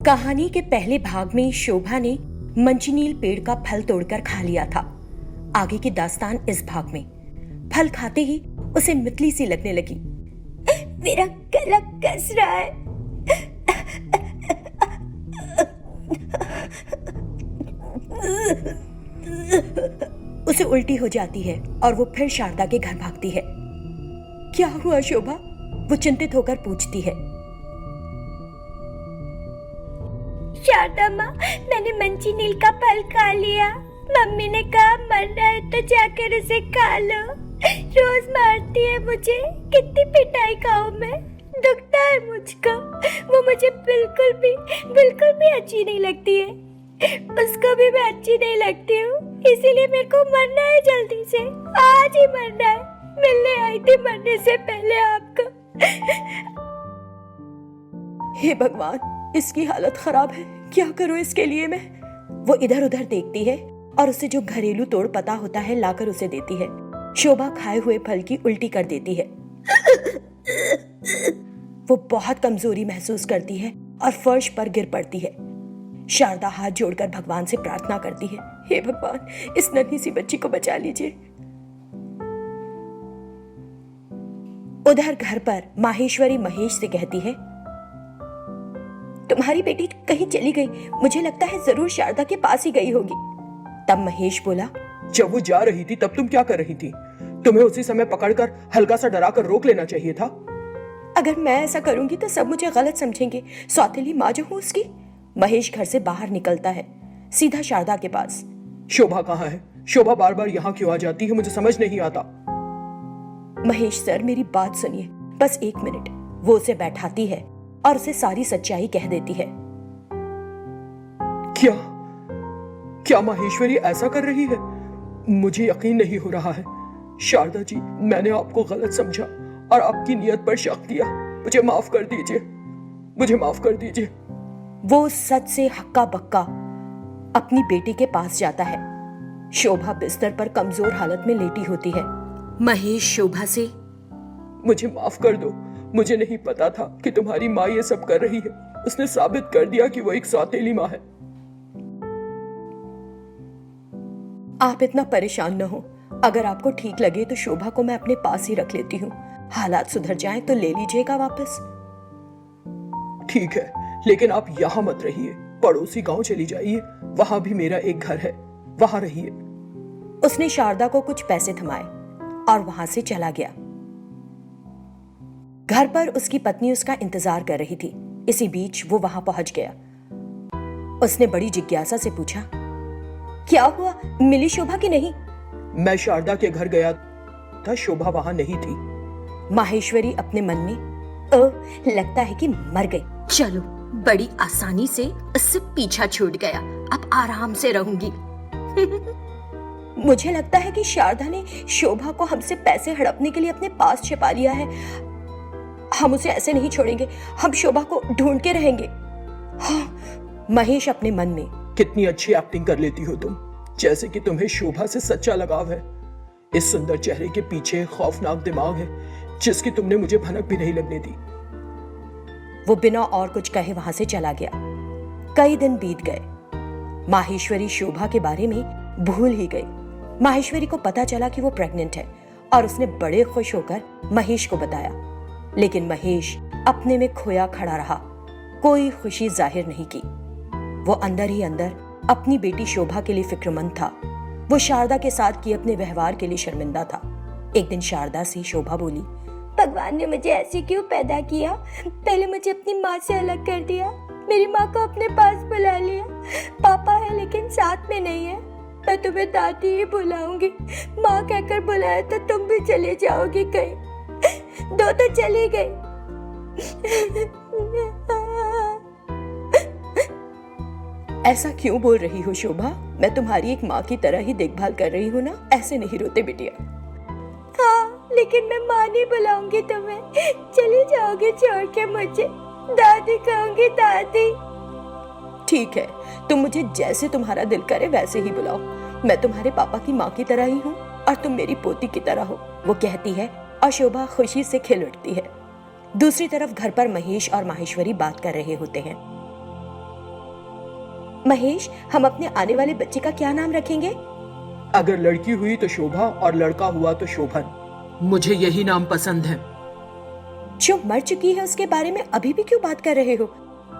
कहानी के पहले भाग में शोभा ने मंचनील पेड़ का फल तोड़कर खा लिया था। आगे की दास्तान इस भाग में। फल खाते ही उसे मितली सी लगने लगी। मेरा गला कस रहा है। उसे उल्टी हो जाती है और वो फिर शारदा के घर भागती है। क्या हुआ शोभा? वो चिंतित होकर पूछती है। शारदा माँ, मैंने मंचीनील का फल खा लिया। मम्मी ने कहा मरना है तो जाकर उसे खा लो। रोज मारती है मुझे, कितनी पिटाई खाऊं मैं, दुखता है मुझको। वो मुझे बिल्कुल भी अच्छी नहीं लगती है। उसको भी मैं अच्छी नहीं लगती हूँ, इसीलिए मेरे को मरना है जल्दी से, आज ही मरना है। मिलने आई थी मरने से पहले आपको। हे भगवान, इसकी हालत खराब है, क्या करूं इसके लिए मैं? वो इधर उधर देखती है और उसे जो घरेलू तोड़ पता होता है लाकर उसे देती है। शोभा खाए हुए फल की उल्टी कर देती है। वो बहुत कमजोरी महसूस करती है और फर्श पर गिर पड़ती है। शारदा हाथ जोड़कर भगवान से प्रार्थना करती है, हे भगवान, इस नन्ही सी बच्ची को बचा लीजिए। उधर घर पर माहेश्वरी महेश से कहती है, तुम्हारी बेटी कहीं चली गई, मुझे लगता है जरूर शारदा के पास ही गई होगी। तब महेश बोला, जब वो जा रही थी तब तुम क्या कर रही थी? तुम्हें उसी समय पकड़कर हल्का सा डराकर रोक लेना चाहिए था। अगर मैं ऐसा करूंगी तो सब मुझे गलत समझेंगे, सौतेली माँ जो हूँ उसकी। महेश घर से बाहर निकलता है, सीधा शारदा के पास। शोभा कहाँ है? शोभा बार बार यहाँ क्यों आ जाती है, मुझे समझ नहीं आता। महेश सर, मेरी बात सुनिए, बस 1 मिनट। वो उसे बैठाती है और उसे सारी सच्चाई कह देती है। क्या माहेश्वरी ऐसा कर रही है? मुझे यकीन नहीं हो रहा है। शारदा जी, मैंने आपको गलत समझा और आपकी नियत पर शक किया। मुझे माफ कर दीजिए, मुझे माफ कर दीजिए। वो सच से हक्का बक्का अपनी बेटी के पास जाता है। शोभा बिस्तर पर कमजोर हालत में लेटी होती है। महेश शोभा से, मुझे माफ कर दो, मुझे नहीं पता था कि तुम्हारी माँ ये सब कर रही है। उसने साबित कर दिया कि वो एक सौतेली माँ है। आप इतना परेशान न हो। अगर आपको ठीक लगे तो शोभा को मैं अपने पास ही रख लेती हूँ। हालात सुधर जाएं तो ले लीजिएगा वापस। ठीक है, लेकिन आप यहाँ मत रहिए, पड़ोसी गांव चली जाइए, वहां भी मेरा एक घर है, वहां रहिए। उसने शारदा को कुछ पैसे थमाए और वहां से चला गया। घर पर उसकी पत्नी उसका इंतजार कर रही थी। इसी बीच वो वहां पहुंच गया। उसने बड़ी जिज्ञासा से पूछा, क्या हुआ, मिली शोभा की नहीं? मैं शारदा के घर गया था, शोभा वहां नहीं थी। माहेश्वरी अपने मन में, लगता है कि मर गई। चलो, बड़ी आसानी से उससे पीछा छूट गया, अब आराम से रहूंगी। मुझे लगता है कि शारदा ने शोभा को हमसे पैसे हड़पने के लिए अपने पास छिपा लिया है। हम उसे ऐसे नहीं छोड़ेंगे, हम शोभा को ढूंढ के रहेंगे। हाँ, महेश अपने मन में, कितनी अच्छी एक्टिंग कर लेती हो तुम, जैसे कि तुम्हें शोभा से सच्चा लगाव है। इस सुंदर चेहरे के पीछे खौफनाक दिमाग है, जिसकी तुमने मुझे भनक भी नहीं लगने दी। वो बिना और कुछ कहे वहां से चला गया। कई दिन बीत गए। माहेश्वरी शोभा के बारे में भूल ही गई। माहेश्वरी को पता चला कि वो प्रेग्नेंट है और उसने बड़े खुश होकर महेश को बताया। लेकिन महेश अपने में खोया खड़ा रहा, कोई खुशी जाहिर नहीं की। वो अंदर ही अंदर अपनी बेटी शोभा के लिए फिक्रमंद था। वो शारदा के साथ किए अपने व्यवहार के लिए शर्मिंदा था। एक दिन शारदा से शोभा बोली, भगवान ने मुझे ऐसे क्यों पैदा किया? पहले मुझे अपनी माँ से अलग कर दिया, मेरी माँ को अपने पास बुला लिया। पापा है लेकिन साथ में नहीं है। मैं तुम्हें दादी ही बुलाऊंगी, माँ कहकर बुलाया तो तुम भी चले जाओगी कहीं। दो तो चली गई। ऐसा क्यों बोल रही हो शोभा? मैं तुम्हारी एक माँ की तरह ही देखभाल कर रही हूँ ना, ऐसे नहीं रोते बिटिया। हाँ, लेकिन मैं माँ नहीं बुलाऊंगी तुम्हें, चली जाओगी छोड़ के मुझे। दादी कहूंगी, दादी। ठीक है, तुम मुझे जैसे तुम्हारा दिल करे वैसे ही बुलाओ। मैं तुम्हारे पापा की माँ की तरह ही हूँ और तुम मेरी पोती की तरह हो, वो कहती है और शोभा खुशी से खिल उठती है। दूसरी तरफ घर पर महेश और माहेश्वरी बात कर रहे होते हैं। महेश, हम अपने आने वाले बच्चे का क्या नाम रखेंगे? अगर लड़की हुई तो शोभा और लड़का हुआ तो शोभन। मुझे यही नाम पसंद है। जो मर चुकी है उसके बारे में अभी भी क्यों बात कर रहे हो?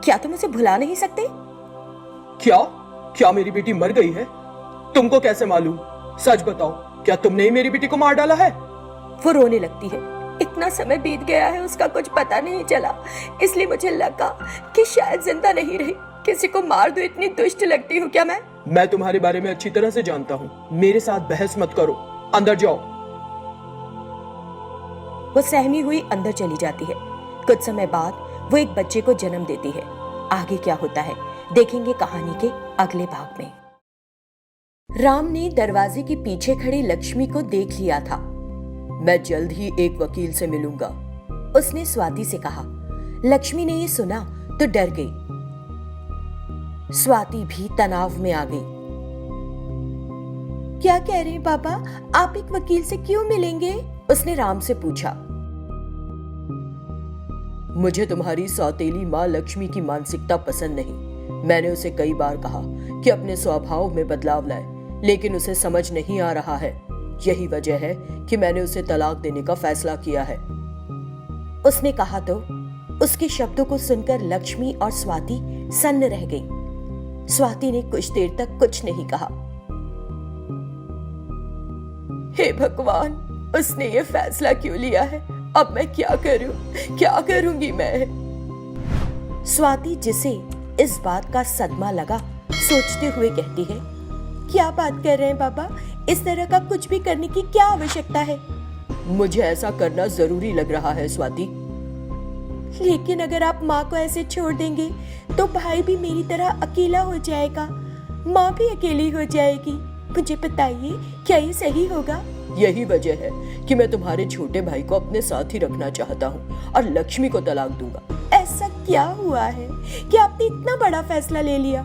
क्या तुम उसे भुला नहीं सकते? क्या क्या मेरी बेटी मर गई है? तुमको कैसे मालूम? सच बताओ, क्या तुमने ही मेरी बेटी को मार डाला है? वो रोने लगती है। इतना समय बीत गया है, उसका कुछ पता नहीं चला, इसलिए मुझे लगा कि शायद जिंदा नहीं रही। किसी को मार दो, इतनी दुष्ट लगती हूँ क्या मैं तुम्हारे बारे में अच्छी तरह से जानता हूँ। मेरे साथ बहस मत करो, अंदर जाओ। वो सहमी हुई अंदर चली जाती है। कुछ समय बाद वो एक बच्चे को जन्म देती है। आगे क्या होता है देखेंगे कहानी के अगले भाग में। राम ने दरवाजे के पीछे खड़ी लक्ष्मी को देख लिया था। मैं जल्द ही एक वकील से मिलूंगा, उसने स्वाति से कहा। लक्ष्मी ने ये सुना तो डर गई। स्वाति भी तनाव में आ गई। क्या कह रहे हैं पापा, आप एक वकील से क्यों मिलेंगे? उसने राम से पूछा। मुझे तुम्हारी सौतेली माँ लक्ष्मी की मानसिकता पसंद नहीं। मैंने उसे कई बार कहा कि अपने स्वभाव में बदलाव लाए, लेकिन उसे समझ नहीं आ रहा है। यही वजह है कि मैंने उसे तलाक देने का फैसला किया है, उसने कहा। तो उसके शब्दों को सुनकर लक्ष्मी और स्वाति सन्न रह गई। स्वाति ने कुछ देर तक कुछ नहीं कहा। हे भगवान, उसने ये फैसला क्यों लिया है? अब मैं क्या करूं? क्या करूंगी मैं? स्वाति, जिसे इस बात का सदमा लगा, सोचते हुए कहती है, क्या बात कर रहे हैं पापा? इस तरह का कुछ भी करने की क्या आवश्यकता है? मुझे ऐसा करना जरूरी लग रहा है स्वाति। लेकिन अगर आप माँ को ऐसे छोड़ देंगे तो भाई भी मेरी तरह अकेला हो जाएगा, माँ भी अकेली हो जाएगी। मुझे बताइए, क्या ये सही होगा? यही वजह है कि मैं तुम्हारे छोटे भाई को अपने साथ ही रखना चाहता हूँ और लक्ष्मी को तलाक दूंगा। ऐसा क्या हुआ है कि आपने इतना बड़ा फैसला ले लिया?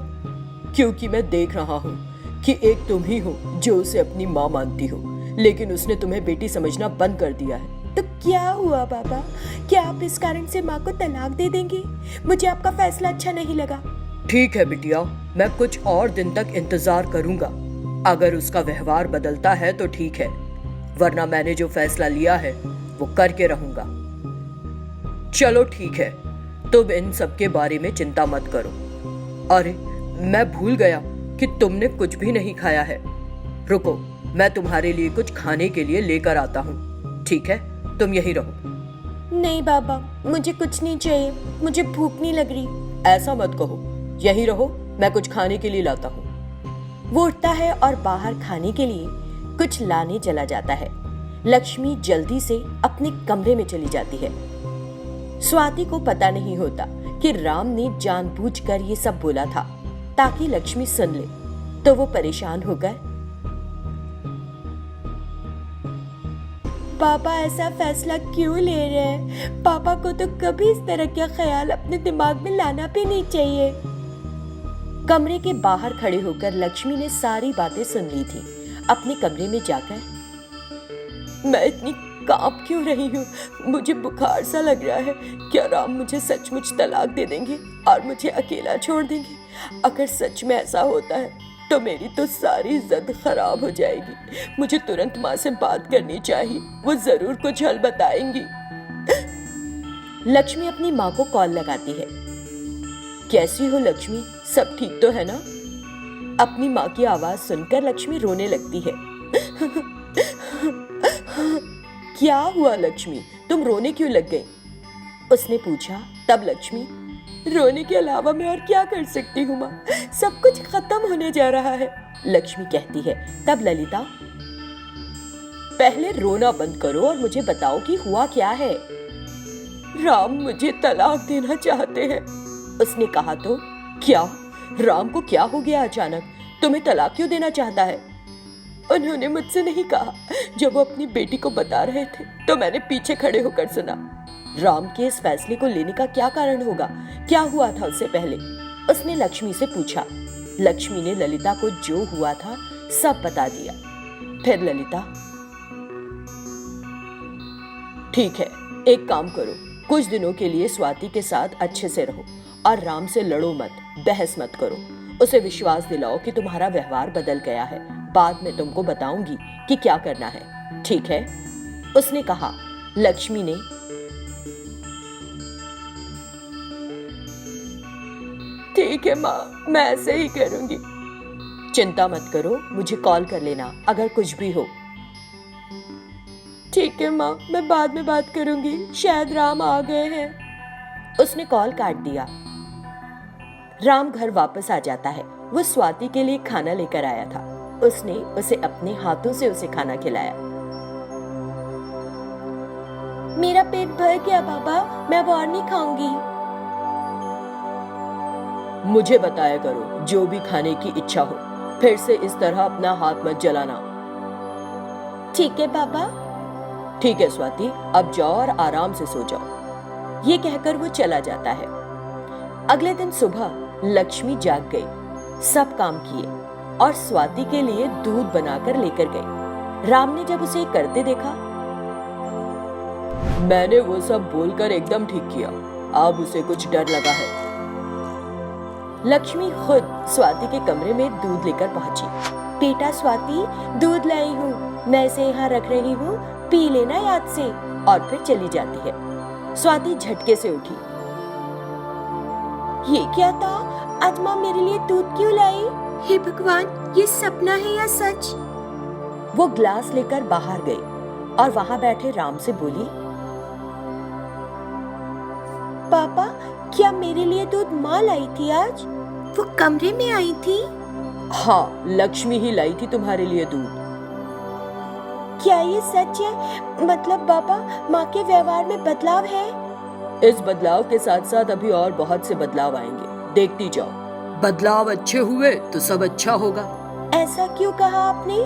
क्योंकि मैं देख रहा हूँ कि एक तुम ही हो जो उसे अपनी माँ मानती हो, लेकिन उसने तुम्हें बेटी समझना बंद कर दिया है। तो क्या हुआ पापा? क्या आप इस कारण से माँ को तलाक दे देंगे? मुझे आपका फैसला अच्छा नहीं लगा। ठीक है बिटिया, मैं कुछ और दिन तक इंतजार करूंगा। अगर उसका व्यवहार बदलता है तो ठीक है, वरना मैंने जो फैसला लिया है वो करके रहूंगा। चलो ठीक है, तुम इन सब के बारे में चिंता मत करो। अरे, मैं भूल गया कि तुमने कुछ भी नहीं खाया है। रुको, मैं तुम्हारे लिए कुछ खाने के लिए लेकर आता हूँ। ठीक है, तुम यहीं रहो। नहीं बाबा, मुझे कुछ नहीं चाहिए, मुझे भूख नहीं लग रही। ऐसा मत कहो, यहीं रहो, मैं कुछ खाने के लिए लाता हूँ। वो उठता है और बाहर खाने के लिए कुछ लाने चला जाता है। लक्ष्मी जल्दी से अपने कमरे में चली जाती है। स्वाति को पता नहीं होता कि राम ने जानबूझकर ये सब बोला था ताकि लक्ष्मी सुन ले। तो वो परेशान होकर, पापा ऐसा फैसला क्यों ले रहे हैं? पापा को तो कभी इस तरह का ख्याल अपने दिमाग में लाना भी नहीं चाहिए। कमरे के बाहर खड़े होकर लक्ष्मी ने सारी बातें सुन ली थी। अपने कमरे में जाकर, मैं इतनी कांप क्यों रही हूँ? मुझे बुखार सा लग रहा है। क्या राम मुझे सचमुच तलाक दे देंगे और मुझे अकेला छोड़ देंगे? अगर सच में ऐसा होता है तो मेरी तो सारी इज्जत खराब हो जाएगी। मुझे तुरंत माँ से बात करनी चाहिए, वो जरूर कुछ हल बताएंगी। लक्ष्मी अपनी माँ को कॉल लगाती है। कैसी हो लक्ष्मी, सब ठीक तो है ना? अपनी माँ की आवाज सुनकर लक्ष्मी रोने लगती है। क्या हुआ लक्ष्मी, तुम रोने क्यों लग गई? उसने पूछा। तब लक्ष्मी, रोने के अलावा मैं और क्या कर सकती हूँ माँ, सब कुछ खत्म होने जा रहा है, लक्ष्मी कहती है। तब ललिता, पहले रोना बंद करो और मुझे बताओ कि हुआ क्या है। राम मुझे तलाक देना चाहते हैं, उसने कहा। तो क्या, राम को क्या हो गया अचानक? तुम्हें तलाक क्यों देना चाहता है? उन्होंने मुझसे नहीं कहा। जब वो अपनी बेटी को बता रहे थे तो मैंने पीछे खड़े होकर सुना। राम के इस फैसले को लेने का क्या कारण होगा? क्या हुआ था उससे पहले? उसने लक्ष्मी से पूछा। लक्ष्मी ने ललिता को जो हुआ था सब बता दिया। फिर ललिता, ठीक है, एक काम करो, कुछ दिनों के लिए स्वाति के साथ अच्छे से रहो और राम से लड़ो मत, बहस मत करो। उसे विश्वास दिलाओ कि तुम्हारा व्यवहार बदल गया है। बाद में तुमको बताऊंगी कि क्या करना है, ठीक है? उसने कहा। लक्ष्मी ने ठीक है माँ, मैं ऐसे ही करूंगी। चिंता मत करो, मुझे कॉल कर लेना अगर कुछ भी हो। ठीक है माँ, मैं बाद में बात करूंगी, शायद राम आ गए हैं। उसने कॉल काट दिया। राम घर वापस आ जाता है। वो स्वाति के लिए खाना लेकर आया था। उसने उसे अपने हाथों से उसे खाना खिलाया। मेरा पेट भर गया बाबा, मैं अब और नहीं खाऊंगी। मुझे बताया करो जो भी खाने की इच्छा हो, फिर से इस तरह अपना हाथ मत जलाना। ठीक है बाबा। ठीक है स्वाति, अब जाओ और आराम से सो जाओ। ये कहकर वो चला जाता है। अगले दिन सुबह लक्ष्मी जाग गई, सब काम किए और स्वाति के लिए दूध बनाकर लेकर गई। राम ने जब उसे करते देखा, मैंने वो सब बोलकर एकदम ठीक किया, अब उसे कुछ डर लगा है। लक्ष्मी खुद स्वाति के कमरे में दूध लेकर पहुंची। बेटा स्वाति, दूध लाई हूँ, मैं इसे यहाँ रख रही हूँ, पी लेना याद से। और फिर चली जाती है। स्वाति झटके से उठी। ये क्या था? आज माँ मेरे लिए दूध क्यों लाई? हे भगवान, ये सपना है या सच? वो ग्लास लेकर बाहर गई और वहां बैठे राम से बोली, पापा, क्या मेरे लिए दूध माँ लाई थी आज? वो कमरे में आई थी? हाँ, लक्ष्मी ही लाई थी तुम्हारे लिए दूध। क्या ये सच है? मतलब पापा, माँ के व्यवहार में बदलाव है? इस बदलाव के साथ साथ अभी और बहुत से बदलाव आएंगे, देखती जाओ। बदलाव अच्छे हुए तो सब अच्छा होगा। ऐसा क्यों कहा आपने?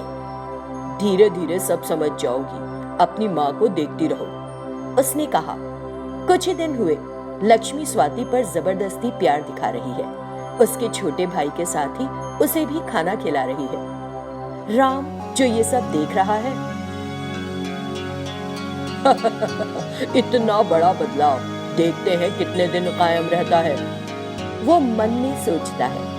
धीरे धीरे सब समझ जाओगी, अपनी माँ को देखती रहो, उसने कहा। कुछ ही दिन हुए, लक्ष्मी स्वाति पर जबरदस्ती प्यार दिखा रही है। उसके छोटे भाई के साथ ही उसे भी खाना खिला रही है। राम जो ये सब देख रहा है, इतना बड़ा बदलाव, देखते हैं कितने दिन कायम रहता है, वो मन में सोचता है।